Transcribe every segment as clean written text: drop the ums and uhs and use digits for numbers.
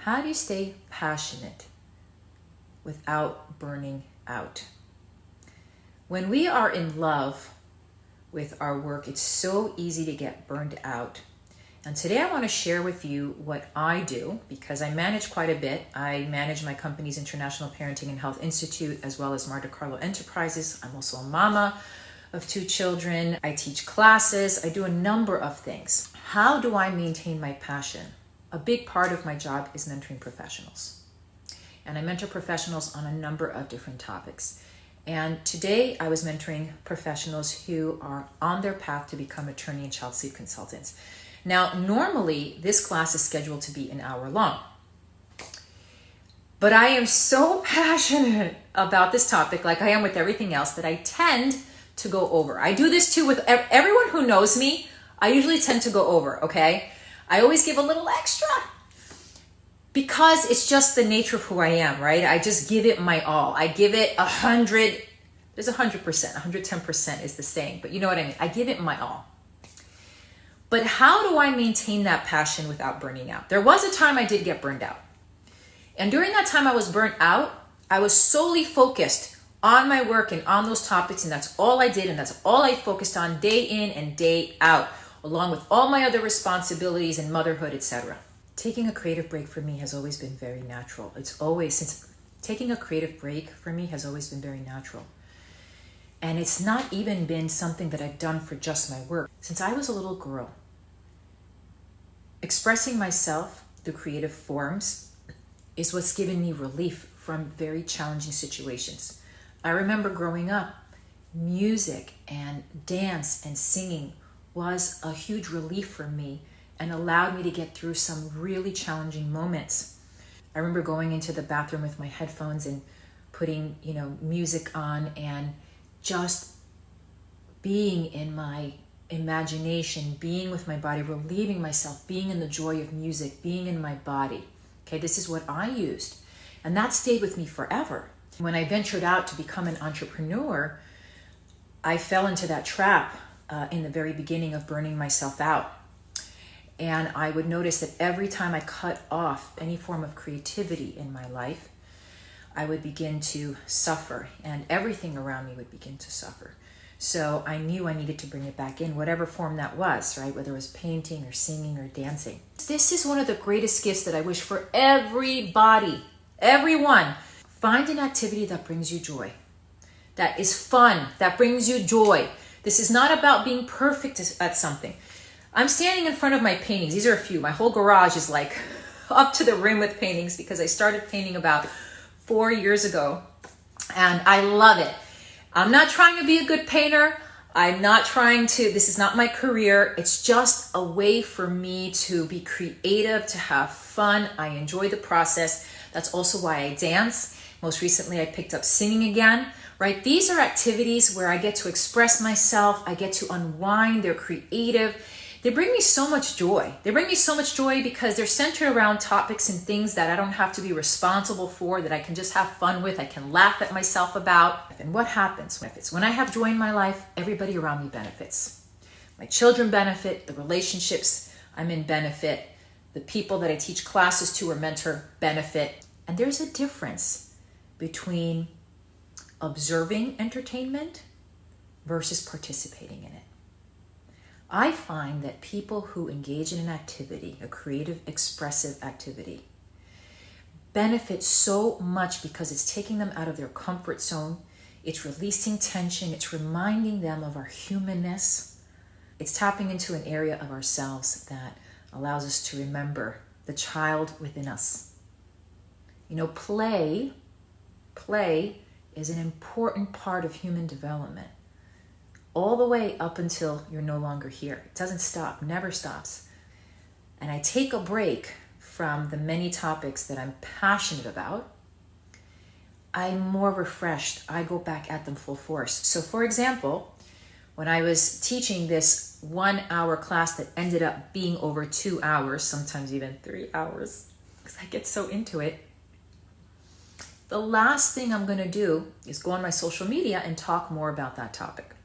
How do you stay passionate without burning out? When we are in love with our work, it's so easy to get burned out. And today I want to share with you what I do, because I manage quite a bit. I manage my company's International Parenting and Health Institute, as well as Monte Carlo Enterprises. I'm also a mama of 2 children. I teach classes. I do a number of things. How do I maintain my passion? A big part of my job is mentoring professionals. And I mentor professionals on a number of different topics. And today I was mentoring professionals who are on their path to become attorney and child sleep consultants. Now, normally this class is scheduled to be an hour long, but I am so passionate about this topic, like I am with everything else, that I tend to go over. I do this too with everyone who knows me. I usually tend to go over, okay? I always give a little extra because it's just the nature of who I am, right? I just give it my all. I give it 100, there's 100%, 110% is the saying, but you know what I mean? I give it my all. But how do I maintain that passion without burning out? There was a time I did get burned out. And during that time I was burnt out, I was solely focused on my work and on those topics, and that's all I did, and that's all I focused on day in and day out, along with all my other responsibilities and motherhood, etc. Taking a creative break for me has always been very natural. Taking a creative break for me has always been very natural. And it's not even been something that I've done for just my work. Since I was a little girl, expressing myself through creative forms is what's given me relief from very challenging situations. I remember growing up, music and dance and singing was a huge relief for me and allowed me to get through some really challenging moments. I remember going into the bathroom with my headphones and putting, music on and just being in my imagination, being with my body, relieving myself, being in the joy of music, being in my body. Okay, this is what I used. And that stayed with me forever. When I ventured out to become an entrepreneur, I fell into that trap in the very beginning of burning myself out. And I would notice that every time I cut off any form of creativity in my life, I would begin to suffer, and everything around me would begin to suffer. So I knew I needed to bring it back in, whatever form that was, right? Whether it was painting or singing or dancing. This is one of the greatest gifts that I wish for everybody, everyone. Find an activity that brings you joy, that is fun, that brings you joy. This is not about being perfect at something. I'm standing in front of my paintings. These are a few. My whole garage is like up to the rim with paintings because I started painting about 4 years ago, and I love it. I'm not trying to be a good painter. This is not my career. It's just a way for me to be creative, to have fun. I enjoy the process. That's also why I dance. Most recently, I picked up singing again, right? These are activities where I get to express myself. I get to unwind. They're creative. They bring me so much joy. They bring me so much joy because they're centered around topics and things that I don't have to be responsible for, that I can just have fun with. I can laugh at myself about. And what happens? When I have joy in my life, everybody around me benefits. My children benefit. The relationships I'm in benefit. The people that I teach classes to or mentor benefit. And there's a difference between observing entertainment versus participating in it. I find that people who engage in an activity, a creative, expressive activity, benefit so much because it's taking them out of their comfort zone. It's releasing tension. It's reminding them of our humanness. It's tapping into an area of ourselves that allows us to remember the child within us. Play is an important part of human development, all the way up until you're no longer here. It doesn't stop, never stops. And I take a break from the many topics that I'm passionate about. I'm more refreshed. I go back at them full force. So for example, when I was teaching this 1 hour class that ended up being over 2 hours, sometimes even 3 hours, because I get so into it, the last thing I'm going to do is go on my social media and talk more about that topic.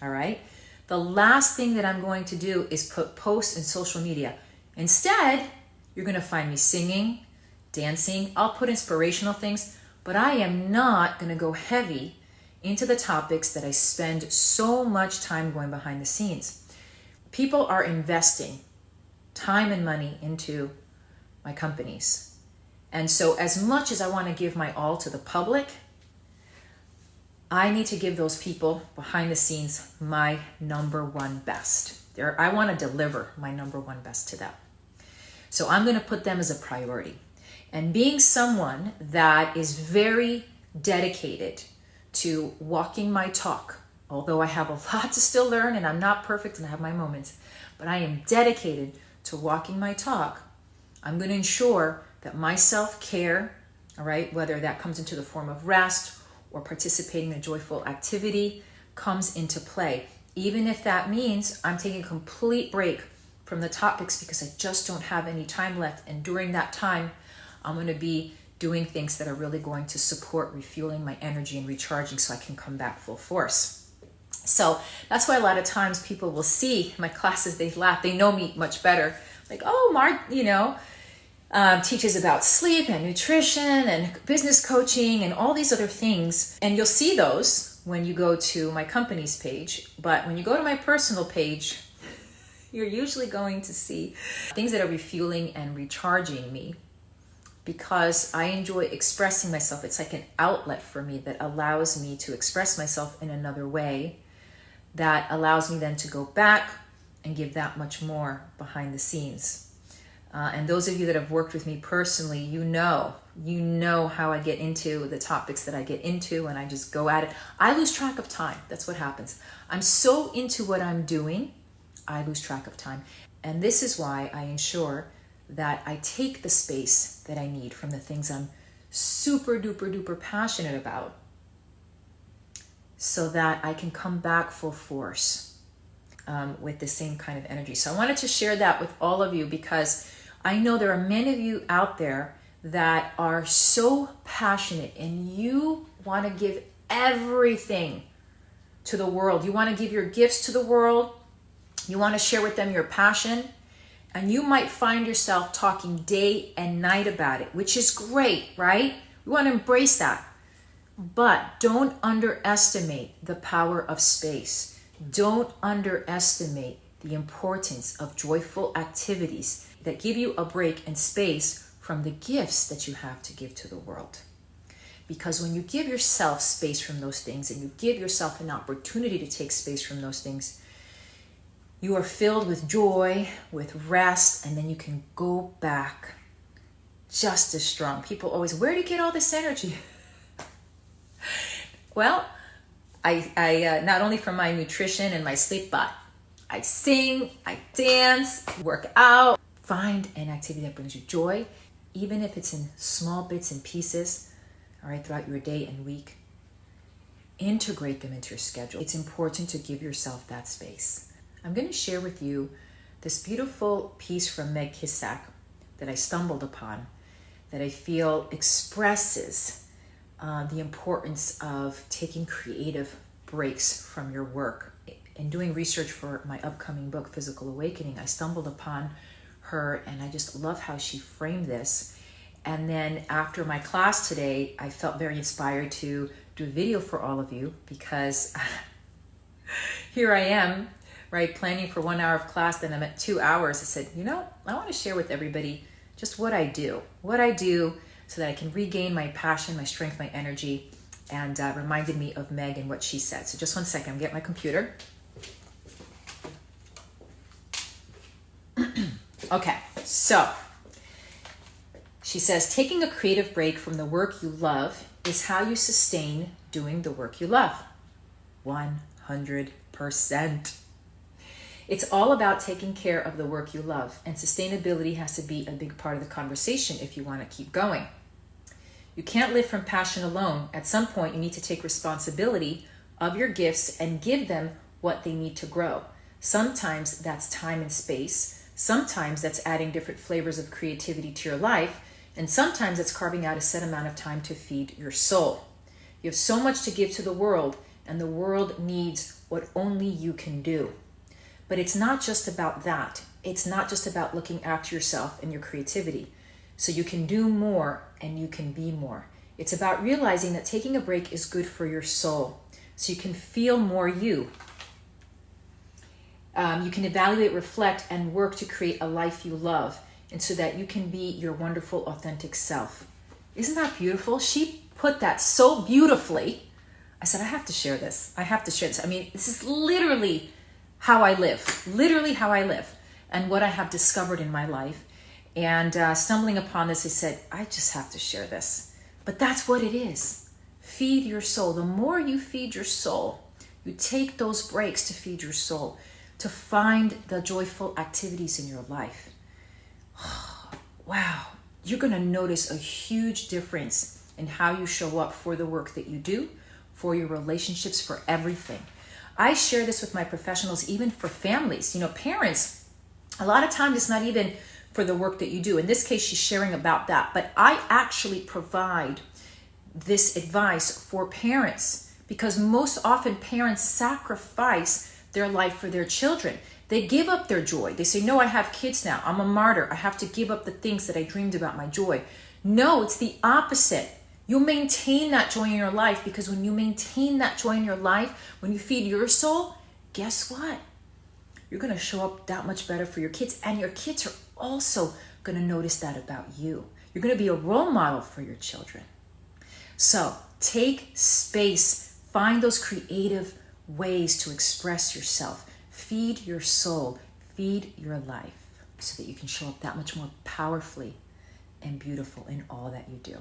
All right? The last thing that I'm going to do is put posts in social media. Instead, you're going to find me singing, dancing. I'll put inspirational things, but I am not going to go heavy into the topics that I spend so much time going behind the scenes. People are investing time and money into my companies. And so as much as I want to give my all to the public, I need to give those people behind the scenes my number one best. I want to deliver my number one best to them. So I'm going to put them as a priority. And being someone that is very dedicated to walking my talk, although I have a lot to still learn and I'm not perfect and I have my moments, but I am dedicated to walking my talk, I'm going to ensure that my self-care, all right, whether that comes into the form of rest or participating in a joyful activity, comes into play. Even if that means I'm taking a complete break from the topics because I just don't have any time left. And during that time, I'm going to be doing things that are really going to support refueling my energy and recharging so I can come back full force. So that's why a lot of times people will see my classes, they laugh, they know me much better. Like, oh, Mark, teaches about sleep and nutrition and business coaching and all these other things. And you'll see those when you go to my company's page. But when you go to my personal page, you're usually going to see things that are refueling and recharging me because I enjoy expressing myself. It's like an outlet for me that allows me to express myself in another way that allows me then to go back and give that much more behind the scenes. And those of you that have worked with me personally, you know how I get into the topics that I get into and I just go at it. I lose track of time. That's what happens. I'm so into what I'm doing, I lose track of time. And this is why I ensure that I take the space that I need from the things I'm super duper duper passionate about so that I can come back full force with the same kind of energy. So I wanted to share that with all of you because I know there are many of you out there that are so passionate and you want to give everything to the world. You want to give your gifts to the world. You want to share with them your passion. And you might find yourself talking day and night about it, which is great, right? We want to embrace that. But don't underestimate the power of space. Don't underestimate the importance of joyful activities that give you a break and space from the gifts that you have to give to the world. Because when you give yourself space from those things and you give yourself an opportunity to take space from those things, you are filled with joy, with rest, and then you can go back just as strong. People always, where do you get all this energy? Well, I not only from my nutrition and my sleep, but I sing, I dance, work out. Find an activity that brings you joy, even if it's in small bits and pieces, all right, throughout your day and week. Integrate them into your schedule. It's important to give yourself that space. I'm going to share with you this beautiful piece from Meg Kissack that I stumbled upon that I feel expresses the importance of taking creative breaks from your work. In doing research for my upcoming book, Physical Awakening, I stumbled upon her and I just love how she framed this. And then after my class today, I felt very inspired to do a video for all of you because here I am, right, planning for 1 hour of class, then I'm at 2 hours. I said, I want to share with everybody just what I do so that I can regain my passion, my strength, my energy, and reminded me of Meg and what she said. So just 1 second, I'm getting my computer. Okay, so she says, taking a creative break from the work you love is how you sustain doing the work you love. 100%. It's all about taking care of the work you love, and sustainability has to be a big part of the conversation if you want to keep going. You can't live from passion alone. At some point, you need to take responsibility of your gifts and give them what they need to grow. Sometimes that's time and space. Sometimes that's adding different flavors of creativity to your life. And sometimes it's carving out a set amount of time to feed your soul. You have so much to give to the world, and the world needs what only you can do. But it's not just about that. It's not just about looking after yourself and your creativity. so you can do more and you can be more. It's about realizing that taking a break is good for your soul, so you can feel more you. You can evaluate, reflect, and work to create a life you love, and so that you can be your wonderful, authentic self. Isn't that beautiful? She put that so beautifully. I said, I have to share this. I have to share this. I mean, this is literally how I live, and what I have discovered in my life. And stumbling upon this, I said, I just have to share this. But that's what it is. Feed your soul. The more you feed your soul, you take those breaks to feed your soul, to find the joyful activities in your life. Wow, you're going to notice a huge difference in how you show up for the work that you do, for your relationships, for everything. I share this with my professionals, even for families. You know, parents, a lot of times it's not even for the work that you do. In this case, she's sharing about that. But I actually provide this advice for parents, because most often parents sacrifice their life for their children. They give up their joy. They say, no, I have kids now. I'm a martyr. I have to give up the things that I dreamed about, my joy. No, it's the opposite. You maintain that joy in your life, because when you maintain that joy in your life, when you feed your soul, guess what? You're going to show up that much better for your kids, and your kids are also going to notice that about you. You're going to be a role model for your children. So take space, find those creative ways to express yourself, feed your soul, feed your life, so that you can show up that much more powerfully and beautiful in all that you do.